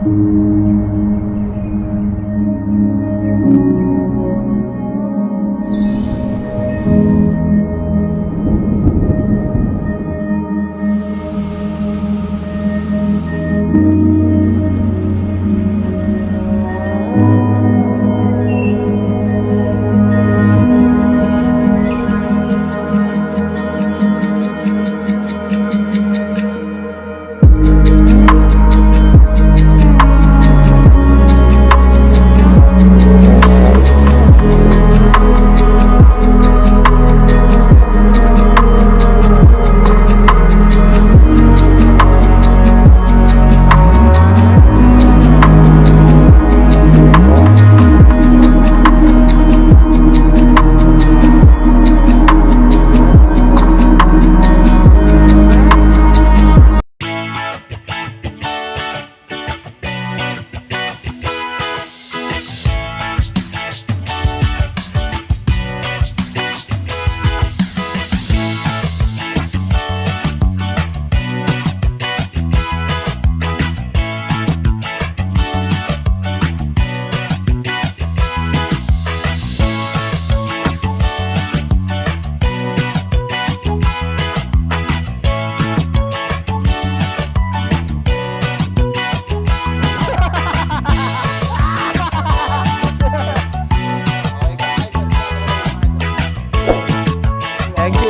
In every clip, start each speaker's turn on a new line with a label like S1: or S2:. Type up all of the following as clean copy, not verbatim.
S1: Thank you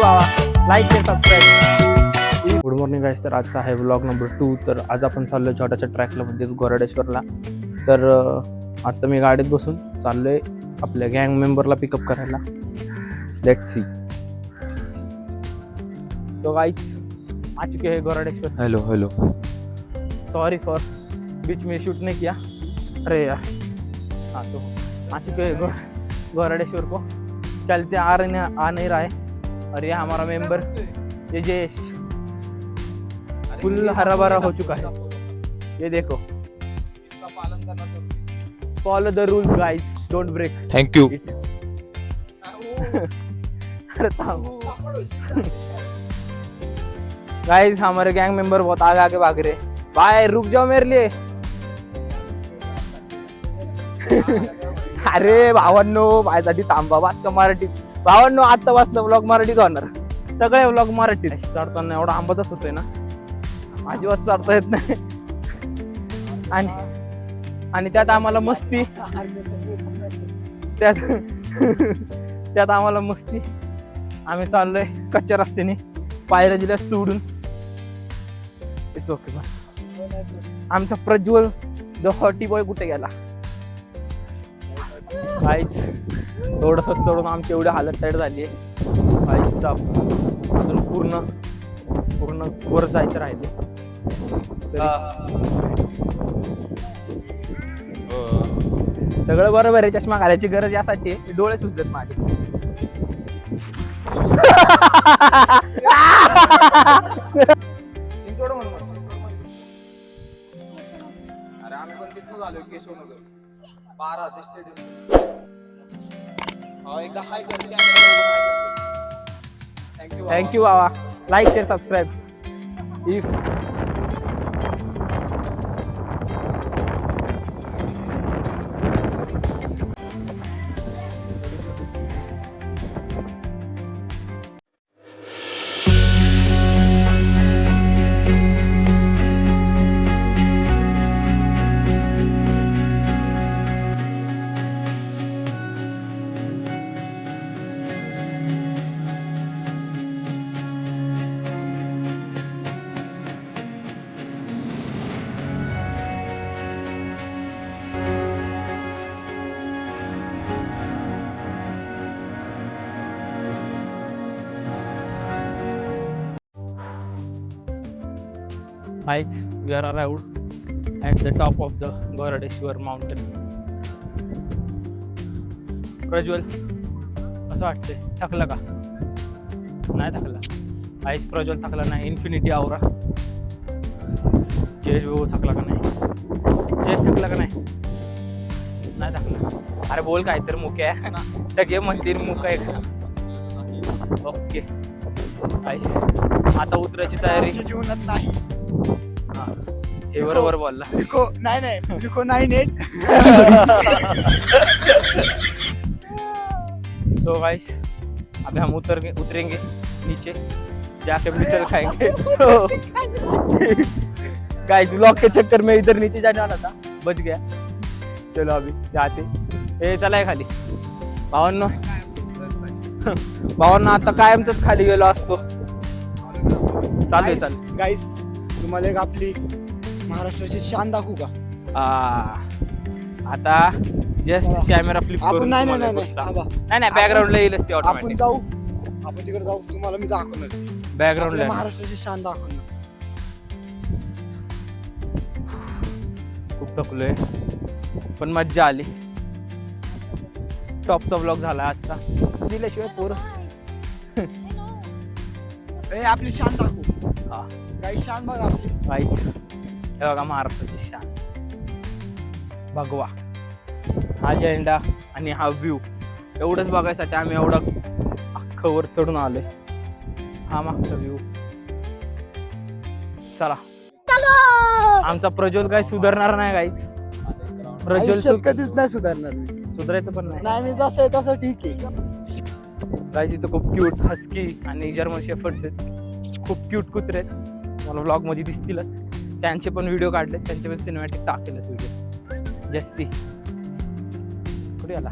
S1: बाबा, like share subscribe. Good morning guys. तर आजचा आहे व्लॉग नंबर 2. तर आज आपण चाललो आहे छोट्याच्या ट्रॅकला, म्हणजेच गोरडेश्वरला. तर आता मी गाडीत बसून चाललो आहे आपल्या गँग मेंबरला पिकअप करायला. Let's see. सो गाइस, आ चुके हैं Gordeshwar.
S2: Hello hello.
S1: Sorry for बीच में शूट नहीं किया. अरे यार. हाँ, तो आ चुके हैं गोरडेश्वर को. चलते आ नहीं रहा है. और ये हमारा मेंबर तेजेश फुल हरा भरा हो चुका है. ये देखो,
S2: इसका पालन करना जरूरी.
S1: Follow the rules guys, don't break.
S2: Thank you.
S1: Guys, हमारे गैंग मेंबर बहुत आगे आगे भाग रहे. भाई रुक जाओ मेरे लिए. अरे भावांनो, माझ्यासाठी थांबा. वाच का मराठीत भावांनो. आता वाचलं व्लॉग मराठीत होणार. सगळे व्लॉग मराठीत. चढताना एवढा आंबातच होतोय ना, अजिबात चढता येत नाही. आणि त्यात आम्हाला मस्ती. त्यात आम्हाला मस्ती. आम्ही चाललोय कच्च्या रस्त्याने, पायऱ्या जिल्ह्यात सोडून. It's okay. आमचा प्रज्वल द हॉटी बॉय कुठे गेला? काहीच थोडस चढून आमची एवढी हालत टाईट झाली आहे. काहीच अजून पूर्ण वर जायचं राहिले. सगळं बरोबर आहे. चष्मा घालायची गरज यासाठी आहे, डोळे सुचलेत माझे.
S2: अरे आम्ही पण तिथून आलोय केशवनगर 12 ते स्टेडियम. एकदा हाय कर.
S1: थँक्यू बाबा. Like share subscribe. Hi, we are arrived at the top of the Goradeshwar mountain. Prajwal, असं वाटतंय थकला का? नाही थकला. आईस प्रज्वल थकला नाही. इन्फिनिटी आवरा. जयेश भाऊ थकला का नाही? जयेश थकला का नाही? नाही थकला. अरे बोल काय तर मुख्य आहे ना, सगळे म्हणतील मुख आहे का? ओके. आईस आता उतरायची तयारी.
S2: जीवनात नाही.
S1: हे बरोबर बोलला.
S3: लिको नाही लिको 98.
S1: सो गाइस अभी हम उतरेंगे नीचे, जाके मिसल खाएंगे. गाइस ब्लॉग के चक्कर में इधर नीचे जाने वाला था, बच गया. चलो अभी जाते. हे चलाय खाली भावांनो. भावांनो आता कायमच खाली गेलो असतो. चालेल.
S3: गाईज तुम्हाला एक आपली महाराष्ट्राची शान दाखवू का?
S1: आता जस्ट कॅमेरा फ्लिप
S3: आपण
S1: करून
S3: नाही
S1: बॅकग्राऊंडला येईलच ते
S3: आपण
S1: ऑटोमॅटिक.
S3: आपण तिकडे जाऊ, तुम्हाला मी दाखवणार
S1: बॅकग्राऊंडला
S3: आपल्या महाराष्ट्राची शान दाखवणार.
S1: खूप थकलोय पण मज्जा आली. टॉपचा ब्लॉग झाला आजचा. दिल्याशिवाय पोरं.
S3: ए आपली शान दाखवू.
S1: हा.
S3: काही शान बघा आपली.
S1: गाईस हे बघा महाराष्ट्राची शान, भगवा. हा झेंडा आणि हा व्ह्यू एवढंच बघायसाठी आम्ही एवढा अख्खं वर चढून आलोय. हा मागचा व्ह्यू. चला आमचा प्रज्वल काही सुधारणार नाही गाईस. प्रज्वल
S3: आयुष्यात कधीच नाही सुधारणार मी.
S1: सुधारायचं पण नाही.
S3: मी जसं आहे तसं ठीक आहे.
S1: गाईस इथं खूप क्यूट हस्की आणि जर्मन शेफर्ड्स आहेत. खूप क्यूट कुत्रे आहेत. मला व्लॉग मध्ये दिसतीलच. त्यांचे पण व्हिडिओ काढले, त्यांचे पण सिनेमॅटिक टाकलेत व्हिडिओ. जस्सी कुठे आला?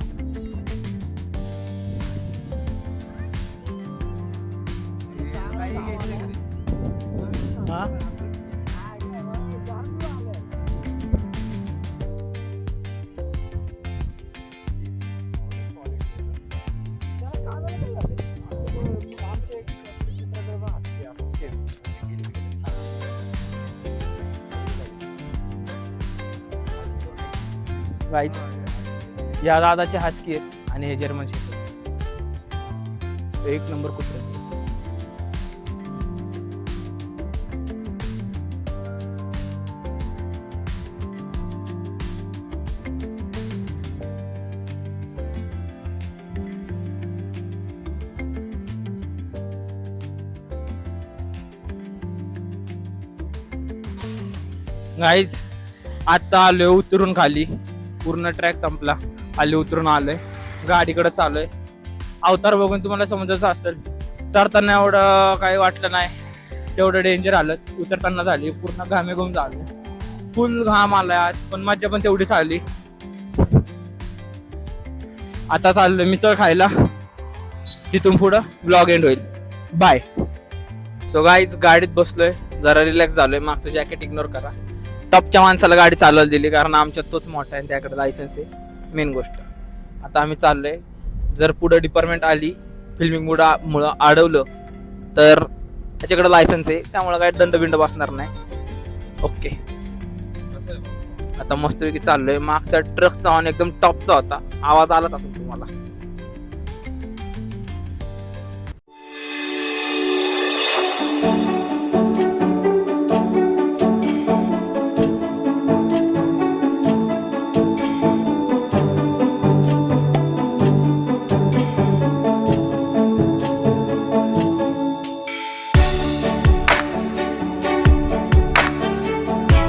S1: हा गाईज या दादाचे हस्की आहेत आणि हे जर्मन शेफर्ड. एक नंबर कुत्रे. गाईज आता आलोय उतरून खाली. पूर्ण ट्रॅक संपला. खाली उतरून आलोय, गाडीकडे चाललोय. अवतार बघून तुम्हाला समजायचं असेल. चढताना एवढं काही वाटलं नाही, तेवढं डेंजर आलं. उतरताना झाली पूर्ण घामेघूम झालो. फुल घाम आलाय आज, पण मज्जा पण तेवढीच आली. आता चाललोय मिसळ खायला. तिथून पुढं ब्लॉग एंड होईल. बाय. सो गाईज गाडीत बसलोय, जरा रिलॅक्स झालोय. मागचं जॅकेट इग्नोर करा. टॉपच्या माणसाला गाडी चालवायला दिली कारण आमच्यात तोच मोठा आहे, त्याकडे लायसन्स आहे. मेन गोष्ट. आता आम्ही चाललोय. जर पुढं डिपार्टमेंट आली फिल्मिंग मुळे अडवलं तर त्याच्याकडे लायसन्स आहे, त्यामुळे काही दंड बसणार नाही. ओके. आता मस्तपैकी चाललोय. मागचा ट्रकचा ऑन एकदम टॉपचा होता, आवाज आलाच असेल तुम्हाला.